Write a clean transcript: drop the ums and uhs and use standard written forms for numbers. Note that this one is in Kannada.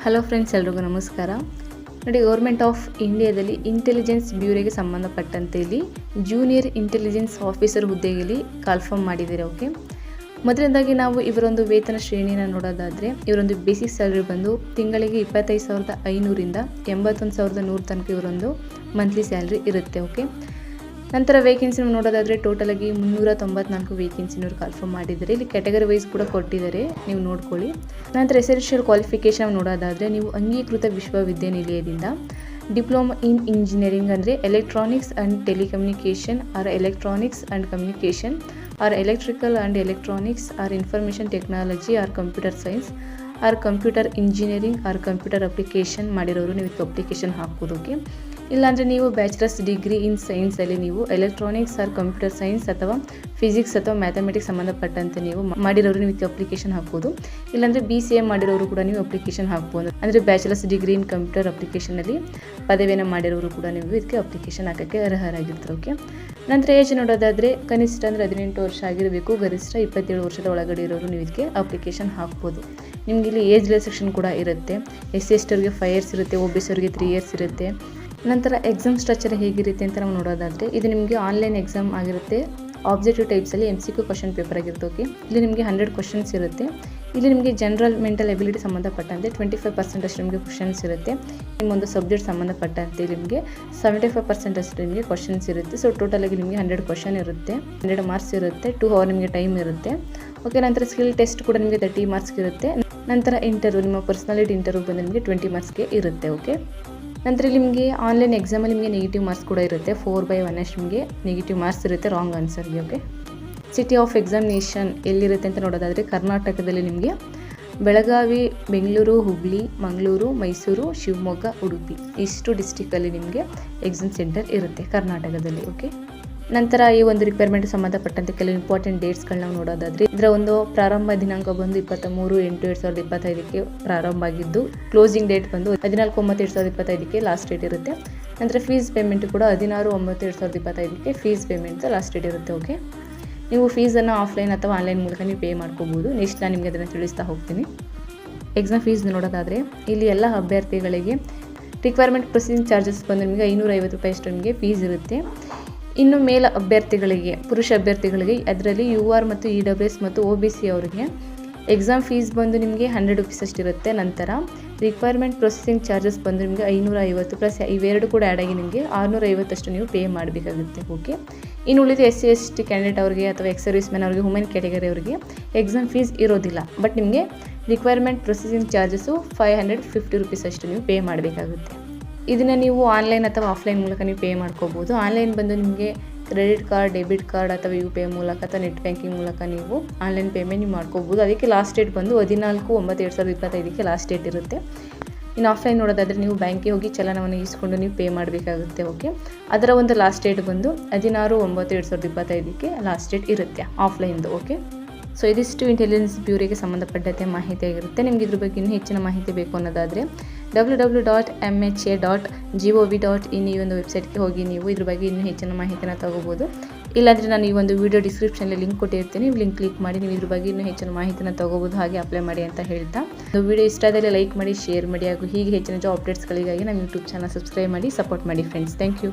ಹಲೋ ಫ್ರೆಂಡ್ಸ್, ಎಲ್ರಿಗೂ ನಮಸ್ಕಾರ. ನೋಡಿ, ಗೌರ್ಮೆಂಟ್ ಆಫ್ ಇಂಡಿಯಾದಲ್ಲಿ ಇಂಟೆಲಿಜೆನ್ಸ್ ಬ್ಯೂರೋಗೆ ಸಂಬಂಧಪಟ್ಟಂತೆ ಇಲ್ಲಿ ಜೂನಿಯರ್ ಇಂಟೆಲಿಜೆನ್ಸ್ ಆಫೀಸರ್ ಹುದ್ದೆಯಲ್ಲಿ ಕಾಲ್ಫಾರ್ಮ್ ಮಾಡಿದ್ದಾರೆ. ಓಕೆ, ಮೊದಲನೇದಾಗಿ ನಾವು ಇವರೊಂದು ವೇತನ ಶ್ರೇಣಿನ ನೋಡೋದಾದರೆ, ಇವರೊಂದು ಬೇಸಿಕ್ ಸ್ಯಾಲರಿ ಬಂದು ತಿಂಗಳಿಗೆ 25,500ರಿಂದ 81,100 ತನಕ ಇವರೊಂದು ಮಂತ್ಲಿ ಸ್ಯಾಲ್ರಿ ಇರುತ್ತೆ. ಓಕೆ, ನಂತರ ವೇಕೆನ್ಸಿ ನೋಡೋದಾದರೆ ಟೋಟಲ್ ಆಗಿ 394 ವೇಕೆನ್ಸಿನವ್ರು ಕಾಲ್ಫಾರ್ಮ್ ಮಾಡಿದ್ದಾರೆ. ಇಲ್ಲಿ ಕ್ಯಾಟಗರಿ ವೈಸ್ ಕೂಡ ಕೊಟ್ಟಿದ್ದಾರೆ, ನೀವು ನೋಡ್ಕೊಳ್ಳಿ. ನಂತರ ಎಸೆನ್ಷಿಯಲ್ ಕ್ವಾಲಿಫಿಕೇಷನ್ ನೋಡೋದಾದರೆ, ನೀವು ಅಂಗೀಕೃತ ವಿಶ್ವವಿದ್ಯಾನಿಲಯದಿಂದ ಡಿಪ್ಲೊಮಾ ಇನ್ ಇಂಜಿನಿಯರಿಂಗ್ ಅಂದರೆ electronics and telecommunication or electronics and communication or electrical and electronics or information technology or computer science or computer engineering or computer application ಮಾಡಿರೋರು ನೀವು ಇದಕ್ಕೆ ಅಪ್ಲಿಕೇಶನ್ ಹಾಕ್ಬೋದು. ಓಕೆ, ಇಲ್ಲಾಂದರೆ ನೀವು ಬ್ಯಾಚುಲರ್ಸ್ ಡಿಗ್ರಿ ಇನ್ ಸೈನ್ಸಲ್ಲಿ ನೀವು ಎಲೆಕ್ಟ್ರಾನಿಕ್ಸ್ ಆರ್ ಕಂಪ್ಯೂಟರ್ ಸೈನ್ಸ್ ಅಥವಾ ಫಿಸಿಕ್ಸ್ ಅಥವಾ ಮ್ಯಾಥಮೆಟಿಕ್ಸ್ ಸಂಬಂಧಪಟ್ಟಂತೆ ನೀವು ಮಾಡಿರೋರು ನೀವು ಇದಕ್ಕೆ ಅಪ್ಲಿಕೇಶನ್ ಹಾಕ್ಬೋದು. ಇಲ್ಲಾಂದರೆ BCA ಮಾಡಿರೋರು ಕೂಡ ನೀವು ಅಪ್ಲಿಕೇಶನ್ ಹಾಕ್ಬೋದು. ಅಂದರೆ ಬ್ಯಾಚುಲರ್ಸ್ ಡಿಗ್ರಿ ಇನ್ ಕಂಪ್ಯೂಟರ್ ಅಪ್ಲಿಕೇಶನಲ್ಲಿ ಪದವಿಯನ್ನು ಮಾಡಿರೋರು ಕೂಡ ನೀವು ಇದಕ್ಕೆ ಅಪ್ಲಿಕೇಶನ್ ಹಾಕೋಕ್ಕೆ ಅರ್ಹರಾಗಿರ್ತಾರೆ. ಓಕೆ, ನಂತರ ಏಜ್ ನೋಡೋದಾದರೆ ಕನಿಷ್ಠ ಅಂದರೆ 18 ವರ್ಷ ಆಗಿರಬೇಕು, ಗರಿಷ್ಠ 27 ವರ್ಷದ ಒಳಗಡೆ ಇರೋರು ನೀವು ಇದಕ್ಕೆ ಅಪ್ಲಿಕೇಶನ್ ಹಾಕ್ಬೋದು. ನಿಮಗೆ ಇಲ್ಲಿ ಏಜ್ ರಿಲ್ಯಾಕ್ಸೇಷನ್ ಕೂಡ ಇರುತ್ತೆ. SC/ST ಅವ್ರಿಗೆ 5 ಇಯರ್ಸ್ ಇರುತ್ತೆ, OBC ಅವ್ರಿಗೆ 3 ಇಯರ್ಸ್ ಇರುತ್ತೆ. ನಂತರ ಎಕ್ಸಾಮ್ ಸ್ಟ್ರಕ್ಚರ್ ಹೇಗಿರುತ್ತೆ ಅಂತ ನಾವು ನೋಡೋದಾದರೆ, ಇದು ನಿಮಗೆ ಆನ್ಲೈನ್ ಎಕ್ಸಾಮ್ ಆಗಿರುತ್ತೆ. ಆಬ್ಜೆಕ್ಟಿವ್ ಟೈಪ್ಸಲ್ಲಿ MCQ ಕ್ವಶನ್ ಪೇಪರ್ ಆಗಿರುತ್ತೆ. ಓಕೆ, ಇಲ್ಲಿ ನಿಮಗೆ 100 ಕ್ವಶನ್ಸ್ ಇರುತ್ತೆ. ಇಲ್ಲಿ ನಿಮಗೆ ಜನರಲ್ ಮೆಂಟಲ್ ಎಬಿಲಿಟಿ ಸಂಬಂಧಪಟ್ಟಂತೆ 25% ಅಷ್ಟು ನಿಮಗೆ ಕ್ವಶನ್ಸ್ ಇರುತ್ತೆ. ನಿಮ್ಮೊಂದು ಸಬ್ಜೆಕ್ಟ್ ಸಂಬಂಧಪಟ್ಟಂತೆ ನಿಮಗೆ 75% ಅಷ್ಟು ನಿಮಗೆ ಕ್ವಶನ್ಸ್ ಇರುತ್ತೆ. ಸೊ ಟೋಟಲ್ ಆಗಿ ನಿಮಗೆ 100 ಕ್ವಶನ್ ಇರುತ್ತೆ, 100 ಮಾರ್ಕ್ಸ್ ಇರುತ್ತೆ, 2 ಅವರ್ ನಿಮಗೆ ಟೈಮ್ ಇರುತ್ತೆ. ಓಕೆ, ನಂತರ ಸ್ಕಿಲ್ ಟೆಸ್ಟ್ ಕೂಡ ನಿಮಗೆ 30 ಮಾರ್ಕ್ಸ್ ಇರುತ್ತೆ. ನಂತರ ಇಂಟರ್ವ್ಯೂ, ನಿಮ್ಮ ಪರ್ಸನಾಲಿಟಿ ಇಂಟರ್ವ್ಯೂ ಬಂದು ನಿಮಗೆ 20 ಮಾರ್ಕ್ಸ್ಗೆ ಇರುತ್ತೆ. ಓಕೆ, ನಂತರ ನಿಮಗೆ ಆನ್ಲೈನ್ ಎಕ್ಸಾಮಲ್ಲಿ ನಿಮಗೆ ನೆಗೆಟಿವ್ ಮಾರ್ಕ್ಸ್ ಕೂಡ ಇರುತ್ತೆ. 4/1 ಅಷ್ಟು ನಿಮಗೆ ನೆಗೆಟಿವ್ ಮಾರ್ಕ್ಸ್ ಇರುತ್ತೆ ರಾಂಗ್ ಆನ್ಸರ್ಗೆ. ಓಕೆ, ಸಿಟಿ ಆಫ್ ಎಕ್ಸಾಮಿನೇಷನ್ ಎಲ್ಲಿರುತ್ತೆ ಅಂತ ನೋಡೋದಾದರೆ ಕರ್ನಾಟಕದಲ್ಲಿ ನಿಮಗೆ ಬೆಳಗಾವಿ, ಬೆಂಗಳೂರು, ಹುಬ್ಳಿ, ಮಂಗಳೂರು, ಮೈಸೂರು, ಶಿವಮೊಗ್ಗ, ಉಡುಪಿ ಇಷ್ಟು ಡಿಸ್ಟಿಕಲ್ಲಿ ನಿಮಗೆ ಎಕ್ಸಾಮ್ ಸೆಂಟರ್ ಇರುತ್ತೆ ಕರ್ನಾಟಕದಲ್ಲಿ. ಓಕೆ, ನಂತರ ಈ ಒಂದು ರಿಕ್ವೈರ್ಮೆಂಟ್ ಸಂಬಂಧಪಟ್ಟಂತೆ ಕೆಲವು ಇಂಪಾರ್ಟೆಂಟ್ ಡೇಟ್ಸ್ಗಳನ್ನ ನಾವು ನೋಡೋದಾದರೆ, ಇದರ ಒಂದು ಪ್ರಾರಂಭ ದಿನಾಂಕ ಬಂದು 23/8/2025ಕ್ಕೆ ಪ್ರಾರಂಭ ಆಗಿದ್ದು, ಕ್ಲೋಸಿಂಗ್ ಡೇಟ್ ಬಂದು 14/9/2025ಕ್ಕೆ ಲಾಸ್ಟ್ ಡೇಟ್ ಇರುತ್ತೆ. ನಂತರ ಫೀಸ್ ಪೇಮೆಂಟ್ ಕೂಡ 16/9/2025ಕ್ಕೆ ಫೀಸ್ ಪೇಮೆಂಟ್ ಲಾಸ್ಟ್ ಡೇಟ್ ಇರುತ್ತೆ. ಓಕೆ, ನೀವು ಫೀಸನ್ನು ಆಫ್ಲೈನ್ ಅಥವಾ ಆನ್ಲೈನ್ ಮೂಲಕ ನೀವು ಪೇ ಮಾಡ್ಕೋಬೋದು. ನೆಕ್ಸ್ಟ್ ನಾನು ನಿಮಗೆ ಅದನ್ನು ತಿಳಿಸ್ತಾ ಹೋಗ್ತೀನಿ. ಎಕ್ಸಾಮ್ ಫೀಸ್ ನೋಡೋದಾದರೆ, ಇಲ್ಲಿ ಎಲ್ಲ ಅಭ್ಯರ್ಥಿಗಳಿಗೆ ರಿಕ್ವೈರ್ಮೆಂಟ್ ಪ್ರೊಸೀಸಿಂಗ್ ಚಾರ್ಜಸ್ ಬಂದು ನಿಮಗೆ 550 ರೂಪಾಯಿ ಅಷ್ಟು ನಿಮಗೆ ಫೀಸ್ ಇರುತ್ತೆ. ಇನ್ನು ಮೇಲ್ ಅಭ್ಯರ್ಥಿಗಳಿಗೆ, ಪುರುಷ ಅಭ್ಯರ್ಥಿಗಳಿಗೆ ಅದರಲ್ಲಿ UR ಮತ್ತು EWS ಮತ್ತು OBC ಅವರಿಗೆ ಎಕ್ಸಾಮ್ ಫೀಸ್ ಬಂದು ನಿಮಗೆ 100 ರೂಪೀಸ್ ಅಷ್ಟಿರುತ್ತೆ. ನಂತರ ರಿಕ್ವೈರ್ಮೆಂಟ್ ಪ್ರೊಸೆಸಿಂಗ್ ಚಾರ್ಜಸ್ ಬಂದು ನಿಮಗೆ 550 ಪ್ಲಸ್ ಇವೆರಡು ಕೂಡ ಆ್ಯಡ್ ಆಗಿ ನಿಮಗೆ 650 ಅಷ್ಟು ನೀವು ಪೇ ಮಾಡಬೇಕಾಗುತ್ತೆ. ಓಕೆ, ಇನ್ನು ಉಳಿದ SC/ST ಕ್ಯಾಂಡಿಡೇಟ್ ಅವರಿಗೆ ಅಥವಾ ಎಕ್ಸ್ ಸರ್ವಿಸ್ ಮ್ಯಾನ್ ಅವರಿಗೆ, ವುಮೆನ್ ಕ್ಯಾಟಗರಿ ಅವರಿಗೆ ಎಕ್ಸಾಮ್ ಫೀಸ್ ಇರೋದಿಲ್ಲ. ಬಟ್ ನಿಮಗೆ ರಿಕ್ವೈರ್ಮೆಂಟ್ ಪ್ರೊಸೆಸಿಂಗ್ ಚಾರ್ಜಸ್ಸು 550 ರೂಪೀಸ್ ಅಷ್ಟು ನೀವು ಪೇ ಮಾಡಬೇಕಾಗುತ್ತೆ. ಇದನ್ನು ನೀವು ಆನ್ಲೈನ್ ಅಥವಾ ಆಫ್ಲೈನ್ ಮೂಲಕ ನೀವು ಪೇ ಮಾಡ್ಕೋಬೋದು. ಆನ್ಲೈನ್ ಬಂದು ನಿಮಗೆ ಕ್ರೆಡಿಟ್ ಕಾರ್ಡ್, ಡೆಬಿಟ್ ಕಾರ್ಡ್ ಅಥವಾ UPI ಮೂಲಕ ಅಥವಾ ನೆಟ್ ಬ್ಯಾಂಕಿಂಗ್ ಮೂಲಕ ನೀವು ಆನ್ಲೈನ್ ಪೇಮೆಂಟ್ ನೀವು ಮಾಡ್ಕೋಬೋದು. ಅದಕ್ಕೆ ಲಾಸ್ಟ್ ಡೇಟ್ ಬಂದು 14/9/2025ಕ್ಕೆ ಲಾಸ್ಟ್ ಡೇಟ್ ಇರುತ್ತೆ. ಇನ್ನು ಆಫ್ಲೈನ್ ನೋಡೋದಾದರೆ ನೀವು ಬ್ಯಾಂಕಿಗೆ ಹೋಗಿ ಚಲನವನ್ನು ಇಸ್ಕೊಂಡು ನೀವು ಪೇ ಮಾಡಬೇಕಾಗುತ್ತೆ. ಓಕೆ, ಅದರ ಒಂದು ಲಾಸ್ಟ್ ಡೇಟ್ ಬಂದು 16/9/2025ಕ್ಕೆ ಲಾಸ್ಟ್ ಡೇಟ್ ಇರುತ್ತೆ ಆಫ್ಲೈನ್ದು. ಓಕೆ, ಸೊ ಇದಿಷ್ಟು ಇಂಟೆಲಿಜೆನ್ಸ್ ಬ್ಯೂರೋಗೆ ಸಂಬಂಧಪಟ್ಟಂತೆ ಮಾಹಿತಿ ಆಗಿರುತ್ತೆ. ನಿಮಗೆ ಇದ್ರ ಬಗ್ಗೆ ಇನ್ನೂ ಹೆಚ್ಚಿನ ಮಾಹಿತಿ ಬೇಕು ಅನ್ನೋದಾದರೆ www.mha.gov.in ಈ ಒಂದು ವೆಬ್ಸೈಟ್ಗೆ ಹೋಗಿ ನೀವು ಇದ್ರ ಬಗ್ಗೆ ಇನ್ನೂ ಹೆಚ್ಚಿನ ಮಾಹಿತಿನ ತಗೋಬೋದು. ಇಲ್ಲಾಂದರೆ ನಾನು ಈ ಒಂದು ವಿಡಿಯೋ ಡಿಸ್ಕ್ರಿಪ್ಷನಲ್ಲಿ ಲಿಂಕ್ ಕೊಟ್ಟಿರ್ತೀನಿ, ನೀವು ಲಿಂಕ್ ಕ್ಲಿಕ್ ಮಾಡಿ ನೀವು ಇದ್ರ ಬಗ್ಗೆ ಇನ್ನೂ ಹೆಚ್ಚಿನ ಮಾಹಿತಿನ ತಗೋಬೋದು, ಹಾಗೆ ಅಪ್ಲೈ ಮಾಡಿ ಅಂತ ಹೇಳ್ತಾ, ವಿಡಿಯೋ ಇಷ್ಟ ಆದಲ್ಲಿ ಲೈಕ್ ಮಾಡಿ, ಶೇರ್ ಮಾಡಿ, ಹಾಗೂ ಹೀಗೆ ಹೆಚ್ಚಿನ ಜಾಬ್ ಅಪ್ಡೇಟ್ಸ್ಗಳಿಗಾಗಿ ನಮ್ಮ ಯೂಟ್ಯೂಬ್ ಚಾನಲ್ ಸಬ್ಸ್ಕ್ರೈಬ್ ಮಾಡಿ, ಸಪೋರ್ಟ್ ಮಾಡಿ ಫ್ರೆಂಡ್ಸ್. Thank you.